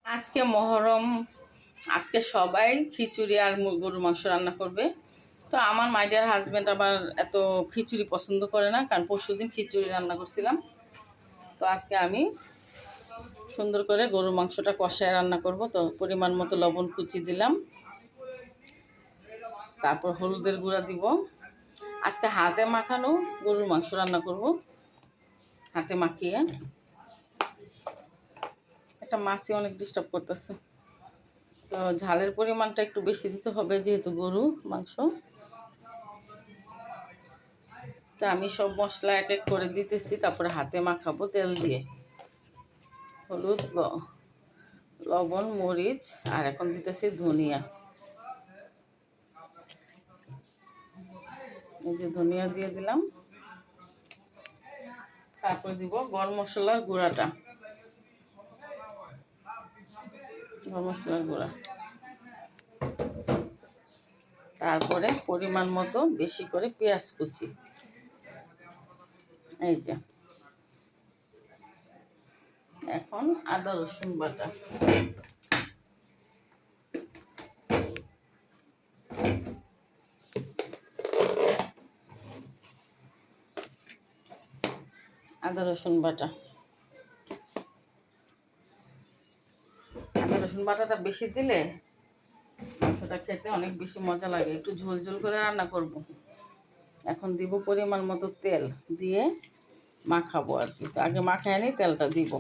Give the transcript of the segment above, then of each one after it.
আজকে মহরম। আজকে সবাই খিচুড়ি আর গরুর মাংস রান্না করবে। তো আমার মাই ডিয়ার হাজব্যান্ড আবার এত খিচুড়ি পছন্দ করে না, কারণ পরশুদিন খিচুড়ি রান্না করছিলাম। তো আজকে আমি সুন্দর করে গরুর মাংসটা কষায় রান্না করব। তো পরিমাণ মতো লবণ কুচি দিলাম, তারপর হলুদের গুঁড়া দিব। আজকে হাতে মাখানো গরুর মাংস রান্না করব, হাতে মাখিয়ে। একটা মাছই অনেক ডিস্টার্ব করতেছে, তো ঝালের পরিমাণটা একটু বেশি দিতে হবে যেহেতু গরু মাংস। তো আমি সব মশলা এক এক করে দিতেছি, তারপরে হাতে মাখাবো তেল দিয়ে। হলুদ, লবণ, মরিচ, আর এখন দিতেছি ধনিয়া। এই যে ধনিয়া দিয়ে দিলাম। তারপরে দিব গরম মশলার গুঁড়াটা, গরম মশলার গুঁড়া। তারপরে পরিমাণ মতো বেশি করে পেঁয়াজ কুচি। এই যে এখন আদা রসুন বাটা, আদা রসুন বাটা। আদা রসুন বাটাটা বেশি দিলে মাংসটা খেতে অনেক বেশি মজা লাগে। একটু ঝোল ঝোল করে রান্না করব। এখন দিব পরিমাণ মতো তেল, দিয়ে মাখাবো আর কি। তো আগে মাখায় নিই, তেলটা দিব।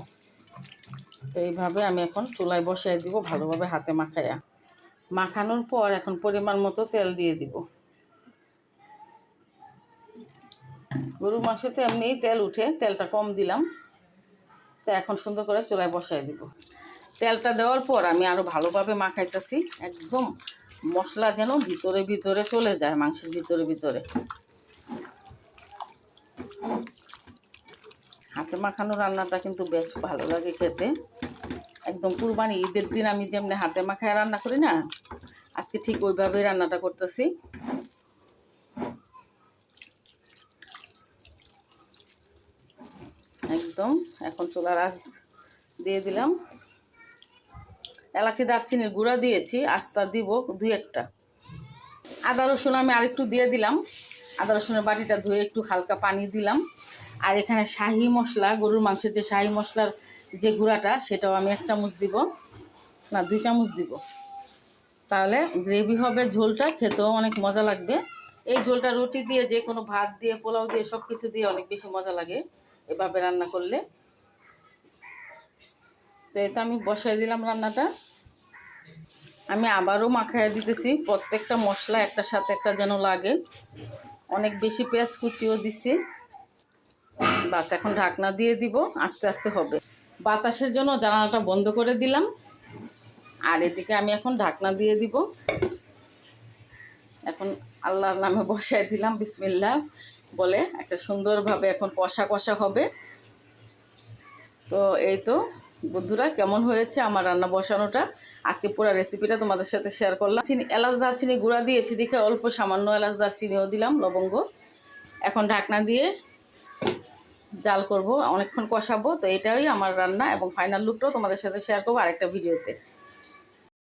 তো এইভাবে আমি এখন চুলায় বসায় দিব, ভালোভাবে হাতে মাখায়া। মাখানোর পর এখন পরিমাণ মতো তেল দিয়ে দিব। গরুর মাংসতে এমনিই তেল উঠে, তেলটা কম দিলাম। তো এখন সুন্দর করে চুলায় বসায় দিব। তেলটা দেওয়ার পর আমি আরও ভালোভাবে মাখাইতেছি, একদম মশলা যেন ভিতরে ভিতরে চলে যায়, মাংসের ভিতরে ভিতরে। হাতে মাখানো রান্নাটা কিন্তু বেশ ভালো লাগে খেতে। একদম কুরবানি ঈদের দিন আমি যেমনি হাতে মাখায় রান্না করি না, আজকে ঠিক ওইভাবেই রান্নাটা করতেছি। একদম এখন চুলার আঁচ দিয়ে দিলাম। এলাচি দারচিনির গুঁড়া দিয়েছি, আস্তা দিব দুই একটা। আদা রসুন আমি আরেকটু দিয়ে দিলাম। আদা রসুনের বাটিটা ধুয়ে একটু হালকা পানি দিলাম। আর এখানে শাহি মশলা, গরুর মাংসের যে শাহি মশলার যে গুঁড়াটা, সেটাও আমি 1 চামচ দিব, না 2 চামচ দিব। তাহলে গ্রেভি হবে, ঝোলটা খেতেও অনেক মজা লাগবে। এই ঝোলটা রুটি দিয়ে, যে কোনো ভাত দিয়ে, পোলাও দিয়ে, সব কিছু দিয়ে অনেক বেশি মজা লাগে এভাবে রান্না করলে। তো এটা আমি বসাই দিলাম রান্নাটা। আমি আবারও মাখাইয়া দিতেছি, প্রত্যেকটা মশলা একটার সাথে একটা যেন লাগে। অনেক বেশি পেঁয়াজ কুচিও দিছি। বাস এখন ঢাকনা দিয়ে দিব, আস্তে আস্তে হবে। বাতাসের জন্য জানালাটা বন্ধ করে দিলাম। আর এদিকে আমি এখন ঢাকনা দিয়ে দিব। এখন আল্লাহর নামে বসাই দিলাম, বিসমিল্লাহ বলে। একটা সুন্দরভাবে এখন কষা কষা হবে। তো এই তো বন্ধুরা, কেমন হয়েছে আমার রান্না বসানোটা। আজকে পুরো রেসিপিটা তোমাদের সাথে শেয়ার করলাম। এলাচ দারচিনি গুঁড়া দিয়েছি দেখে অল্প সামান্য এলাচ দারচিনিও দিলাম, লবঙ্গ। এখন ঢাকনা দিয়ে জাল করব, অনেকক্ষণ কষাবো। তো এটাই আমার রান্না, এবং ফাইনাল লুকটাও তোমাদের সাথে শেয়ার করবো আরেকটা ভিডিওতে।